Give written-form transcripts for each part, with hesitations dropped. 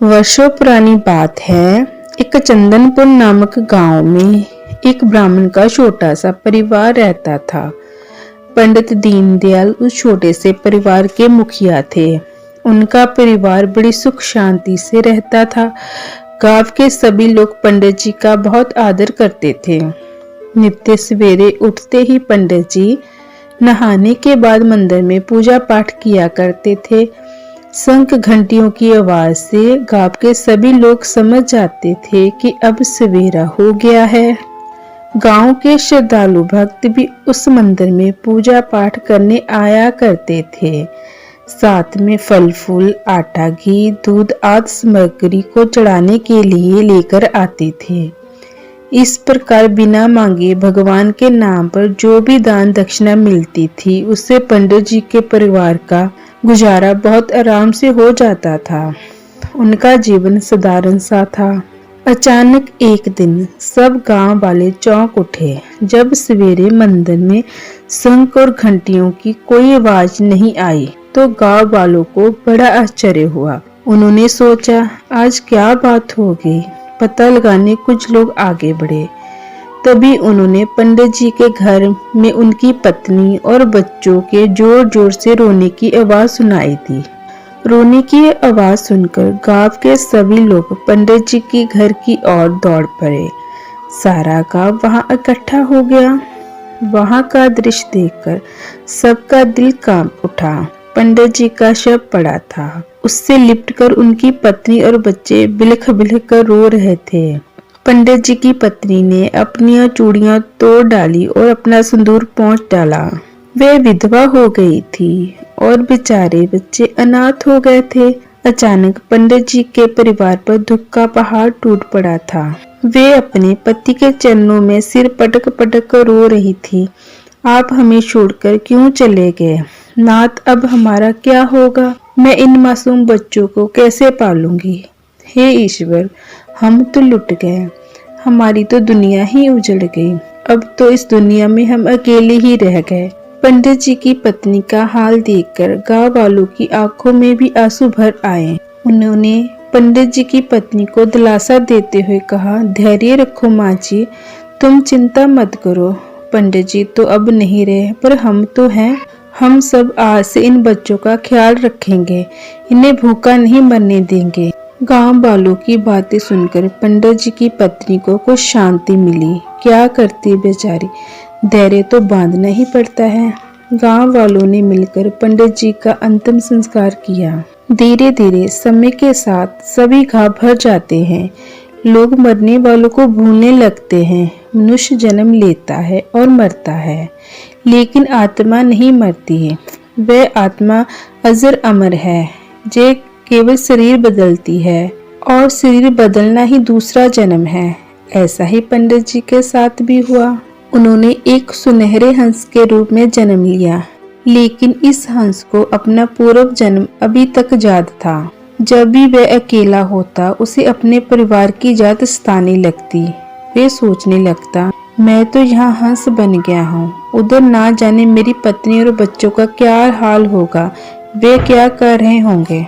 वर्षों पुरानी बात है। एक चंदनपुर नामक गांव में एक ब्राह्मण का छोटा सा परिवार रहता था। पंडित दीनदयाल उस छोटे से परिवार के मुखिया थे। उनका परिवार बड़ी सुख शांति से रहता था। गांव के सभी लोग पंडित जी का बहुत आदर करते थे। नित्य सवेरे उठते ही पंडित जी नहाने के बाद मंदिर में पूजा पाठ किया करते थे। शंख घंटियों की आवाज से गांव के सभी लोग समझ जाते थे कि अब सवेरा हो गया है। गांव के श्रद्धालु भक्त भी उस मंदिर में पूजा पाठ करने आया करते थे। साथ में फल फूल, आटा, घी, दूध आदि सामग्री को चढ़ाने के लिए लेकर आते थे। इस प्रकार बिना मांगे भगवान के नाम पर जो भी दान दक्षिणा मिलती थी उससे पंडित जी के परिवार का गुजारा बहुत आराम से हो जाता था। उनका जीवन साधारण सा था। अचानक एक दिन सब गांव वाले चौंक उठे जब सवेरे मंदिर में शंख और घंटियों की कोई आवाज नहीं आई तो गांव वालों को बड़ा आश्चर्य हुआ। उन्होंने सोचा आज क्या बात होगी। पता लगाने कुछ लोग आगे बढ़े। तभी उन्होंने पंडित जी के घर में उनकी पत्नी और बच्चों के जोर जोर से रोने की आवाज सुनाई दी। रोने की आवाज सुनकर गांव के सभी लोग पंडित जी के घर की ओर दौड़ पड़े। सारा गांव वहां इकट्ठा हो गया। वहां का दृश्य देखकर सबका दिल कांप उठा। पंडित जी का शव पड़ा था। उससे लिपटकर उनकी पत्नी और बच्चे बिलख बिलख कर रो रहे थे। पंडित जी की पत्नी ने अपनी चूड़ियां तोड़ डाली और अपना सिंदूर पोंछ डाला। वे विधवा हो गई थी और बेचारे बच्चे अनाथ हो गए थे। अचानक पंडित जी के परिवार पर दुख का पहाड़ टूट पड़ा था। वे अपने पति के चरणों में सिर पटक पटक कर रो रही थी। आप हमें छोड़कर क्यों चले गए नाथ, अब हमारा क्या होगा? मैं इन मासूम बच्चों को कैसे पालूंगी? हे ईश्वर, हम तो लुट गए। हमारी तो दुनिया ही उजड़ गई। अब तो इस दुनिया में हम अकेले ही रह गए। पंडित जी की पत्नी का हाल देखकर गांव वालों की आंखों में भी आंसू भर आए। उन्होंने पंडित जी की पत्नी को दिलासा देते हुए कहा, धैर्य रखो माँ जी, तुम चिंता मत करो। पंडित जी तो अब नहीं रहे पर हम तो हैं। हम सब आज से इन बच्चों का ख्याल रखेंगे, इन्हें भूखा नहीं मरने देंगे। गांव वालों की बातें सुनकर पंडित जी की पत्नी को कुछ शांति मिली। क्या करती बेचारी, धैर्य तो बांधना ही पड़ता है। गांव वालों ने मिलकर पंडित जी का अंतिम संस्कार किया। धीरे धीरे समय के साथ सभी घाव भर जाते हैं। लोग मरने वालों को भूलने लगते हैं। मनुष्य जन्म लेता है और मरता है, लेकिन आत्मा नहीं मरती है। वह आत्मा अजर अमर है, जो केवल शरीर बदलती है और शरीर बदलना ही दूसरा जन्म है। ऐसा ही पंडित जी के साथ भी हुआ। उन्होंने एक सुनहरे हंस के रूप में जन्म लिया, लेकिन इस हंस को अपना पूर्व जन्म अभी तक याद था। जब भी वह अकेला होता उसे अपने परिवार की याद सताने लगती। वे सोचने लगता, मैं तो यहाँ हंस बन गया हूँ, उधर ना जाने मेरी पत्नी और बच्चों का क्या हाल होगा, वे क्या कर रहे होंगे।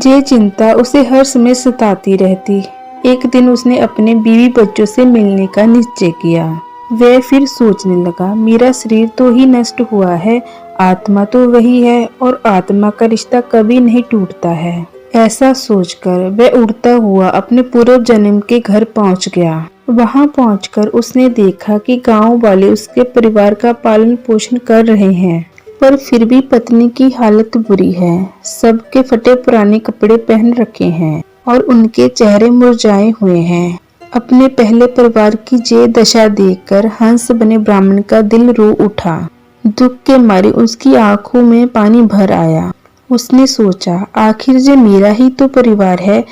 ये चिंता उसे हर समय सताती रहती। एक दिन उसने अपने बीवी बच्चों से मिलने का निश्चय किया। वह फिर सोचने लगा, मेरा शरीर तो ही नष्ट हुआ है, आत्मा तो वही है और आत्मा का रिश्ता कभी नहीं टूटता है। ऐसा सोचकर वह उड़ता हुआ अपने पूर्व जन्म के घर पहुंच गया। वहां पहुंचकर उसने देखा कि गांव वाले उसके परिवार का पालन पोषण कर रहे हैं, पर फिर भी पत्नी की हालत बुरी है। सबके फटे पुराने कपड़े पहन रखे हैं और उनके चेहरे मुरझाए हुए हैं। अपने पहले परिवार की ये दशा देखकर हंस बने ब्राह्मण का दिल रो उठा। दुख के मारे उसकी आंखों में पानी भर आया। उसने सोचा, आखिर ये मेरा ही तो परिवार है,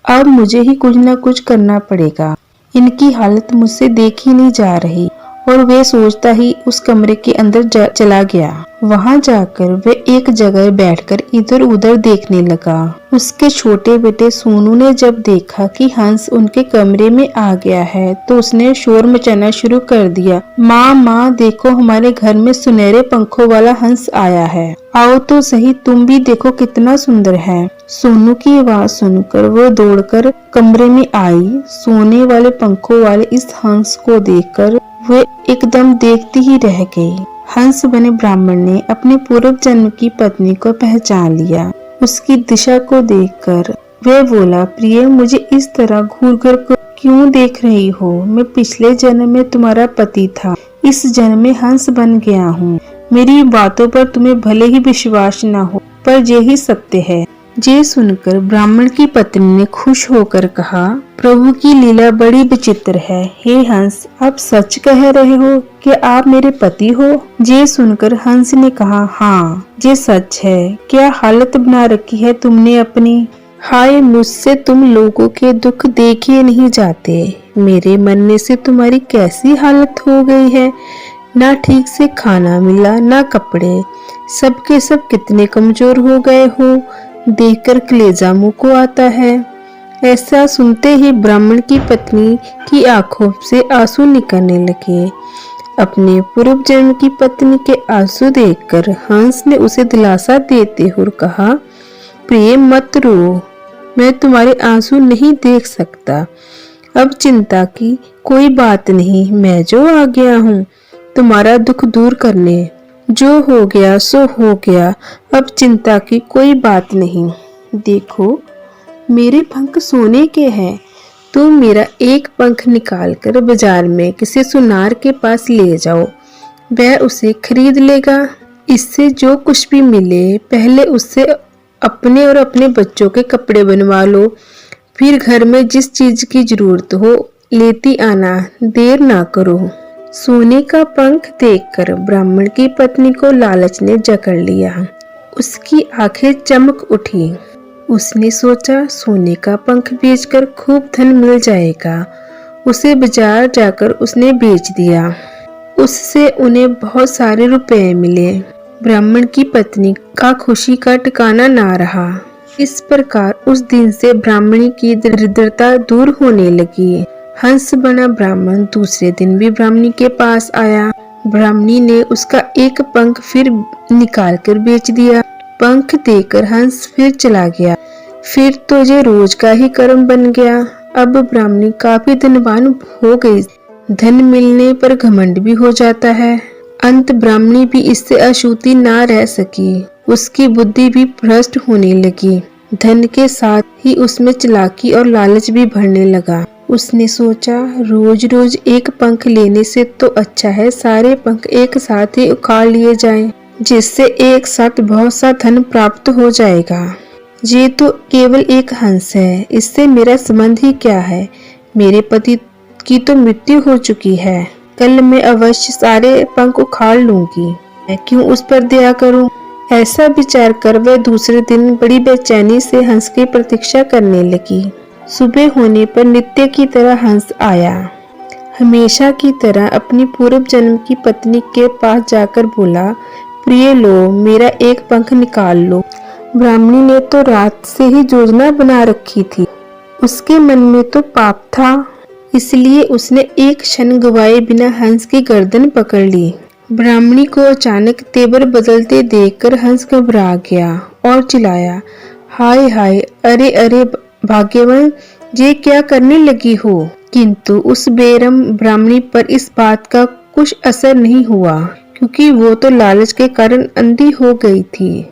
अब मुझे ही कुछ न कुछ करना पड़ेगा। इनकी हालत मुझसे देखी नहीं जा रही और वे सोचता ही उस कमरे के अंदर चला गया। वहां जाकर वे एक जगह बैठकर इधर उधर देखने लगा। उसके छोटे बेटे सोनू ने जब देखा कि हंस उनके कमरे में आ गया है तो उसने शोर मचाना शुरू कर दिया। माँ माँ देखो, हमारे घर में सुनहरे पंखों वाला हंस आया है, आओ तो सही, तुम भी देखो कितना सुंदर है। सोनू की आवाज सुनकर वो दौड़कर कमरे में आई। सोने वाले पंखों वाले इस हंस को देखकर वे एकदम देखती ही रह गई। हंस बने ब्राह्मण ने अपने पूर्व जन्म की पत्नी को पहचान लिया। उसकी दिशा को देखकर वह बोला, प्रिय, मुझे इस तरह घूर कर क्यों देख रही हो? मैं पिछले जन्म में तुम्हारा पति था, इस जन्म में हंस बन गया हूँ। मेरी बातों पर तुम्हें भले ही विश्वास न हो, पर यही सत्य है। ये सुनकर ब्राह्मण की पत्नी ने खुश होकर कहा, प्रभु की लीला बड़ी विचित्र है। हे हंस, आप सच कह रहे हो कि आप मेरे पति हो? ये सुनकर हंस ने कहा, हाँ, ये सच है। क्या हालत बना रखी है तुमने अपनी। हाय, मुझसे तुम लोगों के दुख देखे नहीं जाते। मेरे मरने से तुम्हारी कैसी हालत हो गई है। ना ठीक से खाना मिला, ना कपड़े, सबके सब कितने कमजोर हो गए हो। देखकर कलेजा मुंह को आता है। ऐसा सुनते ही ब्राह्मण की पत्नी की आंखों से आंसू निकलने लगे। अपने पूर्व जन्म की पत्नी के आंसू देखकर हंस ने उसे दिलासा देते हुए कहा, प्रिय, मत रो, मैं तुम्हारे आंसू नहीं देख सकता। अब चिंता की कोई बात नहीं, मैं जो आ गया हूँ तुम्हारा दुख दूर करने। जो हो गया सो हो गया, अब चिंता की कोई बात नहीं। देखो, मेरे पंख सोने के हैं। तुम मेरा एक पंख निकालकर बाजार में किसी सुनार के पास ले जाओ, वह उसे खरीद लेगा। इससे जो कुछ भी मिले पहले उससे अपने और अपने बच्चों के कपड़े बनवा लो, फिर घर में जिस चीज की जरूरत हो लेती आना, देर ना करो। सोने का पंख देखकर ब्राह्मण की पत्नी को लालच ने जकड़ लिया। उसकी आंखें चमक उठी। उसने सोचा, सोने का पंख बेचकर खूब धन मिल जाएगा। उसे बाजार जाकर उसने बेच दिया। उससे उन्हें बहुत सारे रुपए मिले। ब्राह्मण की पत्नी का खुशी का ठिकाना ना रहा। इस प्रकार उस दिन से ब्राह्मणी की दरिद्रता दूर होने लगी। हंस बना ब्राह्मण दूसरे दिन भी ब्राह्मणी के पास आया। ब्राह्मणी ने उसका एक पंख फिर निकालकर बेच दिया। पंख देकर हंस फिर चला गया। फिर तो ये रोज का ही कर्म बन गया। अब ब्राह्मणी काफी धनवान हो गई। धन मिलने पर घमंड भी हो जाता है। अंत ब्राह्मणी भी इससे अछूती ना रह सकी। उसकी बुद्धि भी भ्रष्ट होने लगी। धन के साथ ही उसमें चालाकी और लालच भी बढ़ने लगा। उसने सोचा, रोज रोज एक पंख लेने से तो अच्छा है सारे पंख एक साथ ही उखाड़ लिए जाएं, जिससे एक साथ बहुत सा धन प्राप्त हो जाएगा। ये तो केवल एक हंस है, इससे मेरा संबंध ही क्या है। मेरे पति की तो मृत्यु हो चुकी है। कल मैं अवश्य सारे पंख उखाड़ लूंगी। मैं क्यों उस पर दया करूं? ऐसा विचार कर वह दूसरे दिन बड़ी बेचैनी से हंस की प्रतीक्षा करने लगी। सुबह होने पर नित्य की तरह हंस आया। हमेशा की तरह अपनी पूर्व जन्म की पत्नी के पास जाकर बोला, प्रिय, लो, मेरा एक पंख निकाल लो। ब्राह्मणी ने तो रात से ही योजना बना रखी थी। उसके मन में तो पाप था, इसलिए उसने एक क्षण गवाए बिना हंस की गर्दन पकड़ ली। ब्राह्मणी को अचानक तेवर बदलते देखकर हंस घबरा गया और चिल्लाया, हाय हाय, अरे अरे भाग्यवान, ये क्या करने लगी हो? किंतु उस बेरहम ब्राह्मणी पर इस बात का कुछ असर नहीं हुआ, क्योंकि वो तो लालच के कारण अंधी हो गई थी।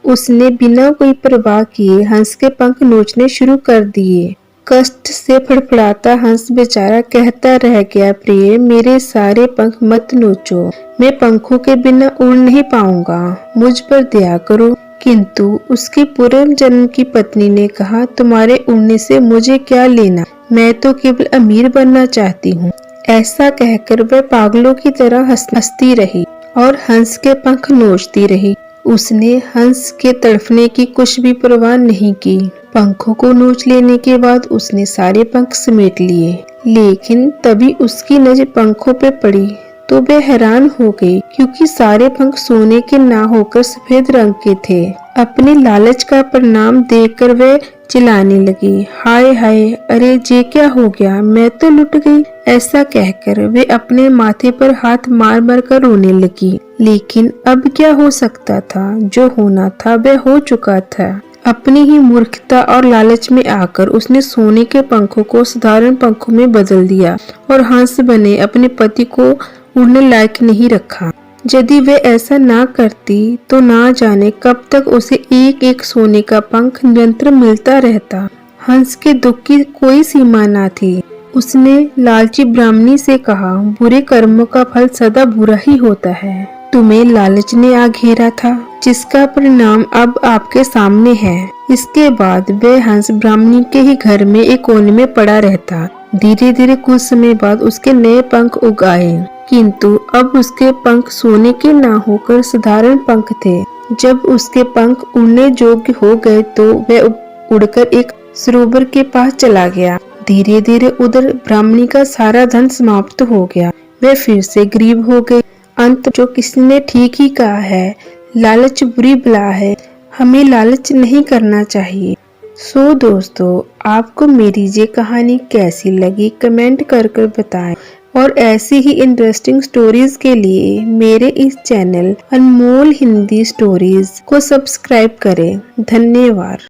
उसने बिना कोई परवाह किए हंस के पंख नोचने शुरू कर दिए। कष्ट से फड़फड़ाता हंस बेचारा कहता रह गया, प्रिय, मेरे सारे पंख मत नोचो, मैं पंखों के बिना उड़ नहीं पाऊंगा, मुझ पर दया करो। किंतु उसकी पूर्व जन्म की पत्नी ने कहा, तुम्हारे उड़ने से मुझे क्या लेना, मैं तो केवल अमीर बनना चाहती हूँ। ऐसा कहकर वह पागलों की तरह हंसती रही और हंस के पंख नोचती रही। उसने हंस के तड़फने की कुछ भी परवाह नहीं की। पंखों को नोच लेने के बाद उसने सारे पंख समेट लिए, लेकिन तभी उसकी नजर पंखों पे पड़ी तो वे हैरान हो गई क्योंकि सारे पंख सोने के ना होकर सफेद रंग के थे। अपने लालच का परिणाम देखकर वे चिल्लाने लगी, हाय हाय, अरे ये क्या हो गया, मैं तो लुट गई। ऐसा कहकर वे अपने माथे पर हाथ मार मार कर रोने लगी। लेकिन अब क्या हो सकता था, जो होना था वह हो चुका था। अपनी ही मूर्खता और लालच में आकर उसने सोने के पंखों को साधारण पंखों में बदल दिया और हंस बने अपने पति को उड़ने लायक नहीं रखा। यदि वे ऐसा ना करती तो ना जाने कब तक उसे एक एक सोने का पंख निरंतर मिलता रहता। हंस के दुख की कोई सीमा ना थी। उसने लालची ब्राह्मणी से कहा, बुरे कर्मों का फल सदा बुरा ही होता है। तुम्हें लालच ने आ घेरा था, जिसका परिणाम अब आपके सामने है। इसके बाद वह हंस ब्राह्मणी के ही घर में एक कोने में पड़ा रहता। धीरे धीरे कुछ समय बाद उसके नए पंख उग आए, किंतु अब उसके पंख सोने के ना होकर साधारण पंख थे। जब उसके पंख उड़ने योग्य हो गए तो वह उड़कर एक सरोवर के पास चला गया। धीरे धीरे उधर ब्राह्मणी का सारा धन समाप्त हो गया। वह फिर से गरीब हो गई। अंत जो किसी ने ठीक ही कहा है, लालच बुरी बला है, हमें लालच नहीं करना चाहिए। सो दोस्तों, आपको मेरी ये कहानी कैसी लगी कमेंट कर कर बताएं और ऐसी ही इंटरेस्टिंग स्टोरीज के लिए मेरे इस चैनल अनमोल हिंदी स्टोरीज को सब्सक्राइब करें। धन्यवाद।